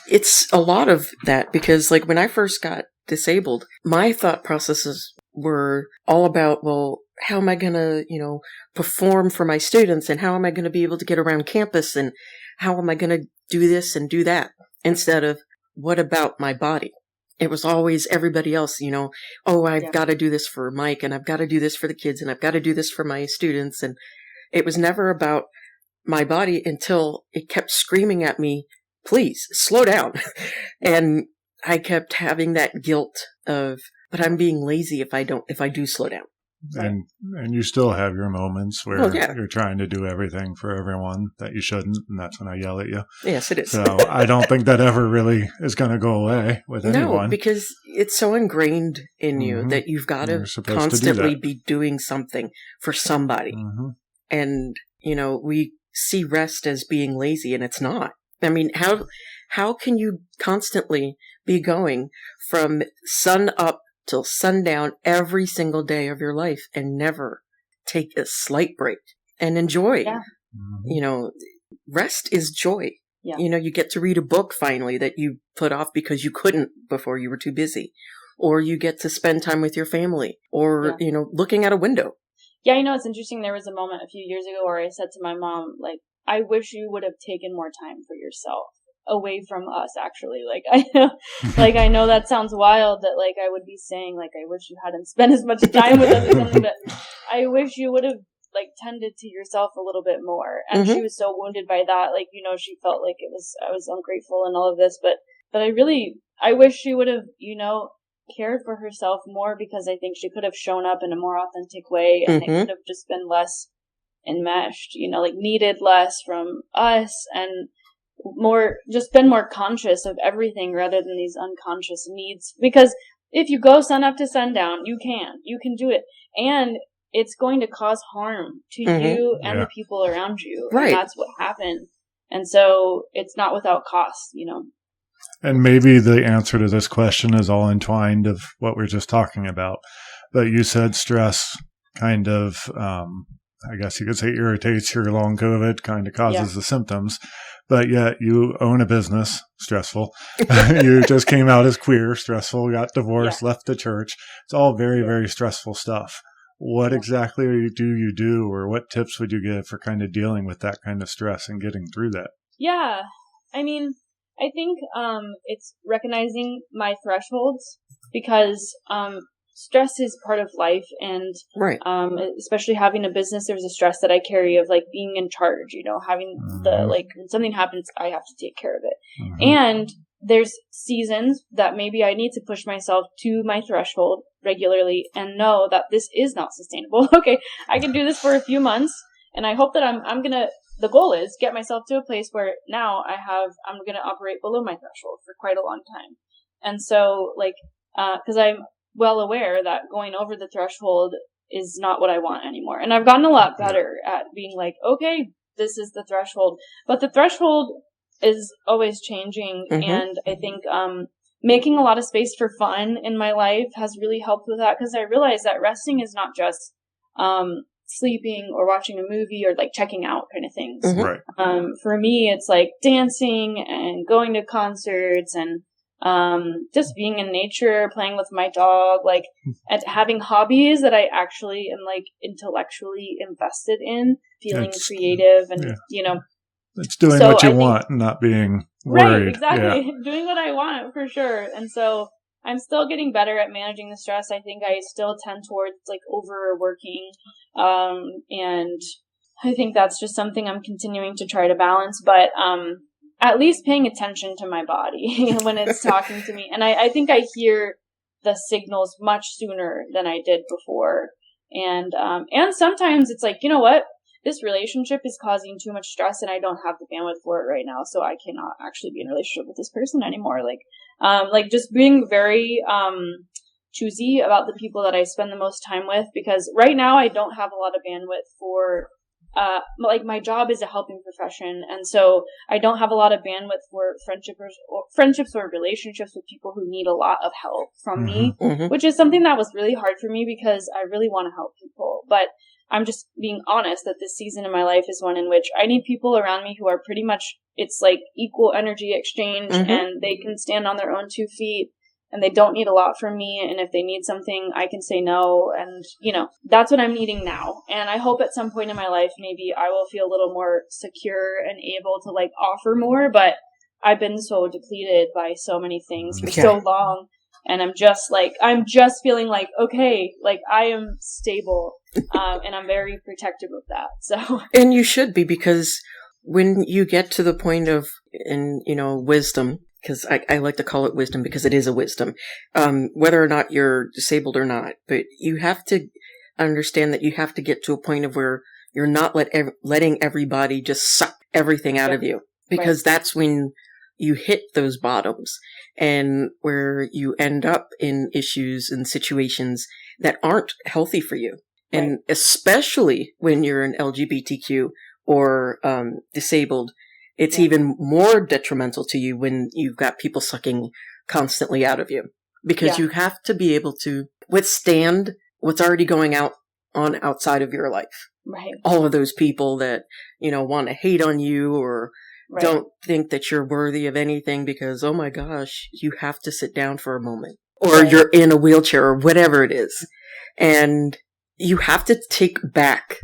It's a lot of that, because when I first got disabled, my thought processes were all about, well, how am I going to, perform for my students, and how am I going to be able to get around campus, and how am I going to do this and do that, instead of what about my body? It was always everybody else, I've got to do this for Mike, and I've got to do this for the kids, and I've got to do this for my students. And it was never about my body until it kept screaming at me, please slow down. And I kept having that guilt of, but I'm being lazy if I do slow down. And you still have your moments where you're trying to do everything for everyone that you shouldn't, and that's when I yell at you. Yes, it is. So I don't think that ever really is going to go away with anyone. No, because it's so ingrained in you that you've got to constantly be doing something for somebody. Mm-hmm. And, we see rest as being lazy, and it's not. I mean, how can you constantly be going from sun up till sundown every single day of your life and never take a slight break and enjoy? Yeah. Mm-hmm. Rest is joy. Yeah. You get to read a book finally that you put off because you couldn't before, you were too busy, or you get to spend time with your family, or, looking out a window. Yeah. It's interesting. There was a moment a few years ago where I said to my mom, I wish you would have taken more time for yourself. Away from us, actually. I know that sounds wild that I would be saying I wish you hadn't spent as much time with us or something, but I wish you would have like tended to yourself a little bit more. And she was so wounded by that. Like, you know, she felt like I was ungrateful and all of this, but I wish she would have, you know, cared for herself more, because I think she could have shown up in a more authentic way, and it could have just been less enmeshed, you know, like needed less from us, and just been more conscious of everything rather than these unconscious needs. Because if you go sun up to sundown, you can do it. And it's going to cause harm to you and the people around you. Right. And that's what happened. And so it's not without cost, you know. And maybe the answer to this question is all entwined of what we're just talking about. But you said stress kind of, I guess you could say, irritates your long COVID, kind of causes the symptoms. But yet you own a business, stressful. You just came out as queer, stressful, got divorced, left the church. It's all very, very stressful stuff. What exactly do you do, or what tips would you give for kind of dealing with that kind of stress and getting through that? Yeah. I mean, I think it's recognizing my thresholds, because stress is part of life, and especially having a business, there's a stress that I carry of like being in charge, you know, having the, like, when something happens, I have to take care of it. And there's seasons that maybe I need to push myself to my threshold regularly and know that this is not sustainable. Okay, I can do this for a few months, and I hope that the goal is get myself to a place where now I'm going to operate below my threshold for quite a long time. And so, like, cause I'm well aware that going over the threshold is not what I want anymore. And I've gotten a lot better at being like, okay, this is the threshold, but the threshold is always changing. And I think, making a lot of space for fun in my life has really helped with that, because I realized that resting is not just, sleeping or watching a movie or like checking out kind of things. Right. For me, it's like dancing and going to concerts and just being in nature, playing with my dog, like, and having hobbies that I actually am like intellectually invested in, feeling creative, and you know, it's doing what you want and not being worried. Right, exactly. Doing what I want, for sure. And so I'm still getting better at managing the stress. I think I still tend towards like overworking. And I think that's just something I'm continuing to try to balance, but, at least paying attention to my body when it's talking to me. And I think I hear the signals much sooner than I did before. And sometimes it's like, you know what? This relationship is causing too much stress and I don't have the bandwidth for it right now. So I cannot actually be in a relationship with this person anymore. Like just being very, choosy about the people that I spend the most time with, because right now I don't have a lot of bandwidth for, like my job is a helping profession. And so I don't have a lot of bandwidth for friendships or relationships with people who need a lot of help from me, which is something that was really hard for me because I really want to help people. But I'm just being honest that this season in my life is one in which I need people around me who are pretty much, it's like equal energy exchange, and they can stand on their own 2 feet. And they don't need a lot from me. And if they need something, I can say no. And, you know, that's what I'm needing now. And I hope at some point in my life, maybe I will feel a little more secure and able to like offer more. But I've been so depleted by so many things for so long. And I'm just feeling like, okay, like I am stable. And I'm very protective of that. So. And you should be, because when you get to the point of, wisdom, because I like to call it wisdom because it is a wisdom, whether or not you're disabled or not. But you have to understand that you have to get to a point of where you're not letting everybody just suck everything out of you, because that's when you hit those bottoms and where you end up in issues and situations that aren't healthy for you. And especially when you're an LGBTQ or disabled, it's even more detrimental to you when you've got people sucking constantly out of you, because you have to be able to withstand what's already going on outside of your life. Right. All of those people that, want to hate on you or don't think that you're worthy of anything because, oh my gosh, you have to sit down for a moment, or you're in a wheelchair or whatever it is. And you have to take back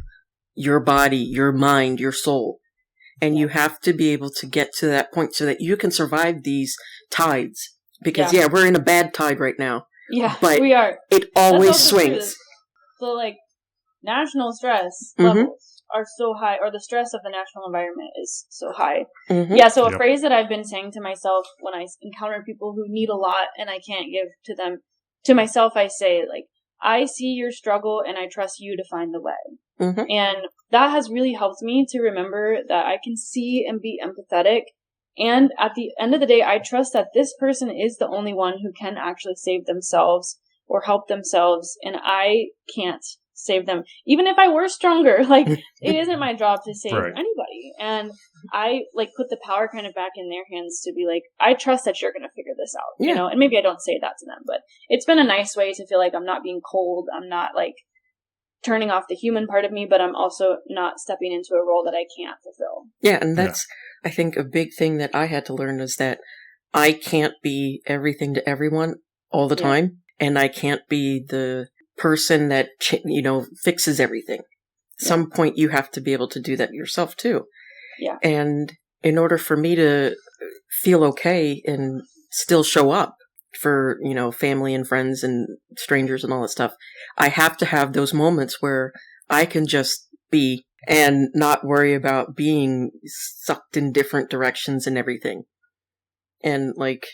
your body, your mind, your soul. And you have to be able to get to that point so that you can survive these tides. Because, we're in a bad tide right now. Yeah, but we are. It always swings. So, like, national stress levels are so high, or the stress of the national environment is so high. Yeah, so a phrase that I've been saying to myself when I encounter people who need a lot and I can't give to them, to myself I say, like, I see your struggle and I trust you to find the way. And that has really helped me to remember that I can see and be empathetic. And at the end of the day, I trust that this person is the only one who can actually save themselves or help themselves. And I can't save them. Even if I were stronger, like, it isn't my job to save anybody. And I, like, put the power kind of back in their hands to be like, I trust that you're going to figure this out, you know? And maybe I don't say that to them, but it's been a nice way to feel like I'm not being cold. I'm not, like, turning off the human part of me, but I'm also not stepping into a role that I can't fulfill. Yeah, and that's, I think, a big thing that I had to learn is that I can't be everything to everyone all the time, and I can't be the person that, you know, fixes everything. At some point, you have to be able to do that yourself, too. Yeah. And in order for me to feel okay and still show up for, you know, family and friends and strangers and all that stuff, I have to have those moments where I can just be and not worry about being sucked in different directions and everything. And, like,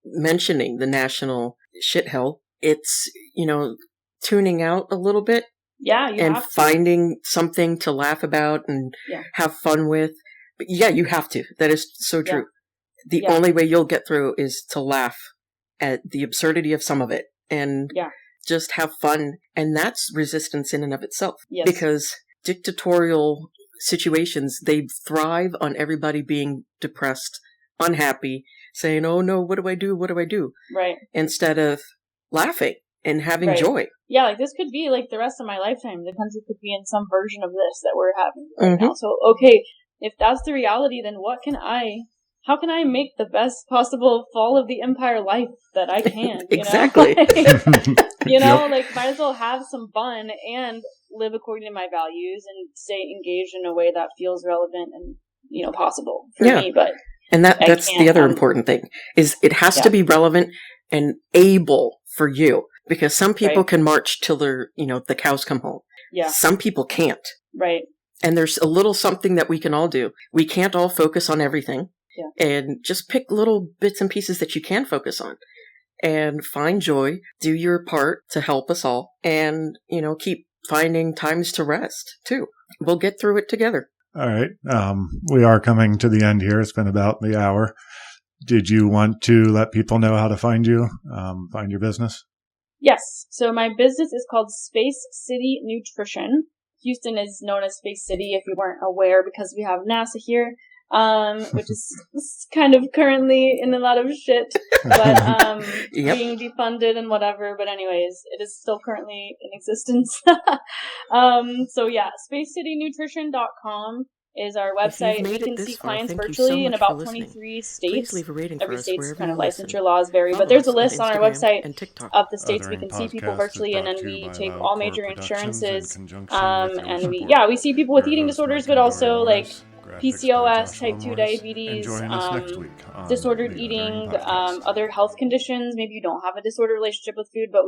mentioning the national shithell, it's, you know, tuning out a little bit. Yeah, and finding something to laugh about and have fun with. But yeah, you have to. That is so true. The only way you'll get through is to laugh at the absurdity of some of it and just have fun. And that's resistance in and of itself. Yes. Because dictatorial situations, they thrive on everybody being depressed, unhappy, saying, oh no, what do I do? What do I do? Right. Instead of laughing and having joy. Yeah, like, this could be like the rest of my lifetime. The country could be in some version of this that we're having right now. So, okay, if that's the reality, then how can I make the best possible fall of the empire life that I can? Exactly. You know, like, might as well have some fun and live according to my values and stay engaged in a way that feels relevant and, you know, possible for me. But and that's the other important thing, is it has to be relevant and able for you. Because some people can march till they're, you know, the cows come home. Yeah. Some people can't. Right. And there's a little something that we can all do. We can't all focus on everything. Yeah. And just pick little bits and pieces that you can focus on. And find joy. Do your part to help us all. And, you know, keep finding times to rest, too. We'll get through it together. All right. We are coming to the end here. It's been about the hour. Did you want to let people know how to find you, find your business? Yes. So my business is called Space City Nutrition. Houston is known as Space City, if you weren't aware, because we have NASA here, which is kind of currently in a lot of shit, but being defunded and whatever. But anyways, it is still currently in existence. So yeah, spacecitynutrition.com is our website. We can see clients virtually in about 23 states. Every state's kind of licensure laws vary, but there's a list on our website of the states we can see people virtually, and then we take all major insurances. And we see people with eating disorders, but also like PCOS, type 2 diabetes, disordered eating, other health conditions. Maybe you don't have a disordered relationship with food, but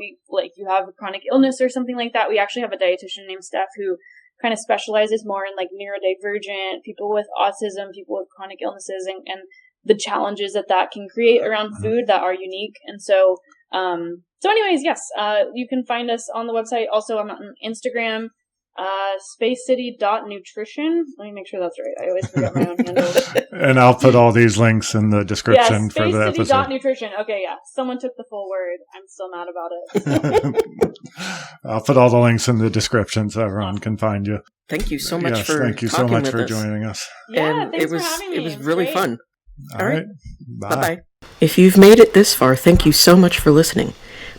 you have a chronic illness or something like that. We actually have a dietitian named Steph who kind of specializes more in like neurodivergent, people with autism, people with chronic illnesses, and the challenges that can create around food that are unique. And so anyways, yes, you can find us on the website. Also, I'm on Instagram, spacecity.nutrition. Let me make sure that's right. I always forget my own handle. And I'll put all these links in the description for the episode. Spacecity.nutrition. Okay, yeah. Someone took the full word. I'm still mad about it. I'll put all the links in the description so everyone can find you. Thank you so much thank you so much for joining us. Yeah, thanks for having me. It was really fun. All right. Bye-bye. If you've made it this far, thank you so much for listening.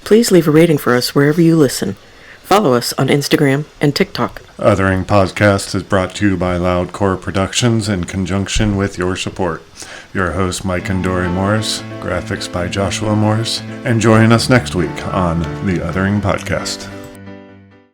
Please leave a rating for us wherever you listen. Follow us on Instagram and TikTok. Othering Podcast is brought to you by Loudcore Productions in conjunction with your support. Your host, Mike and Dory Morris, graphics by Joshua Morris, and join us next week on the Othering Podcast.